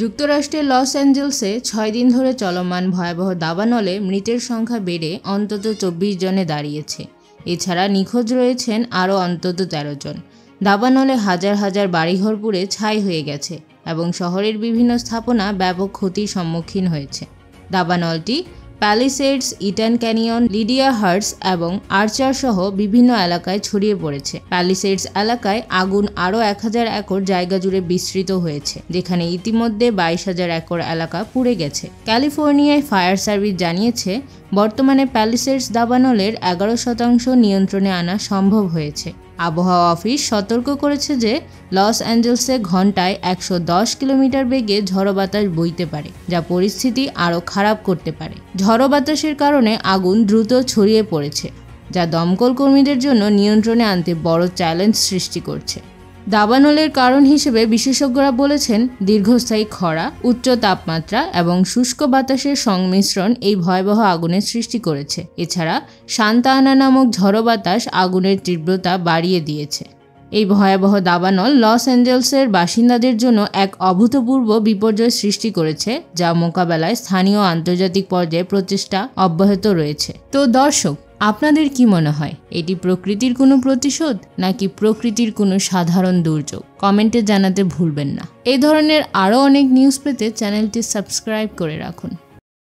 যুক্তরাষ্ট্রের লস অ্যাঞ্জেলসে 6 দিন ধরে চলমান ভয়াবহ দাবানলে মৃতের সংখ্যা বেড়ে অন্তত 24 জনে দাঁড়িয়েছে। এছাড়া নিখোঁজ রয়েছেন আরও অন্তত 13 জন। দাবানলে হাজার হাজার বাড়িঘর পুড়ে ছাই হয়ে গেছে এবং শহরের বিভিন্ন স্থাপনা ব্যাপক ক্ষতির সম্মুখীন হয়েছে। দাবানলটি প্যালিসেডস, ইটান ক্যানিয়ন, লিডিয়া হার্টস এবং আর্চার সহ বিভিন্ন এলাকায় ছড়িয়ে পড়েছে। প্যালিসেডস এলাকায় আগুন আরও 1000 একর জায়গা জুড়ে বিস্তৃত হয়েছে, যেখানে ইতিমধ্যে 22,000 একর এলাকা পুড়ে গেছে। ক্যালিফোর্নিয়ায় ফায়ার সার্ভিস জানিয়েছে, বর্তমানে প্যালিসেডস দাবানলের 11% নিয়ন্ত্রণে আনা সম্ভব হয়েছে। আবহাওয়া অফিস সতর্ক করেছে যে লস অ্যাঞ্জেলসে ঘন্টায় 110 কিলোমিটার বেগে ঝড়ো বাতাস বইতে পারে, যা পরিস্থিতি আরও খারাপ করতে পারে। ঝড়ো বাতাসের কারণে আগুন দ্রুত ছড়িয়ে পড়েছে, যা দমকল কর্মীদের জন্য নিয়ন্ত্রণে আনতে বড় চ্যালেঞ্জ সৃষ্টি করছে। দাবানলের কারণ হিসেবে বিশেষজ্ঞরা বলেছেন, দীর্ঘস্থায়ী খরা, উচ্চ তাপমাত্রা এবং শুষ্ক বাতাসের সংমিশ্রণ এই ভয়াবহ আগুনের সৃষ্টি করেছে। এছাড়া সান্তা আনা নামক ঝড়ো বাতাস আগুনের তীব্রতা বাড়িয়ে দিয়েছে। এই ভয়াবহ দাবানল লস অ্যাঞ্জেলসের বাসিন্দাদের জন্য এক অভূতপূর্ব বিপর্যয় সৃষ্টি করেছে, যা মোকাবেলায় স্থানীয় ও আন্তর্জাতিক পর্যায়ে প্রচেষ্টা অব্যাহত রয়েছে। তো দর্শক, আপনাদের কি মনে হয়, এটি প্রকৃতির কোনো প্রতিশোধ নাকি প্রকৃতির কোনো সাধারণ দুর্যোগ? কমেন্টে জানাতে ভুলবেন না। এই ধরনের আরও অনেক নিউজ পেতে চ্যানেলটি সাবস্ক্রাইব করে রাখুন।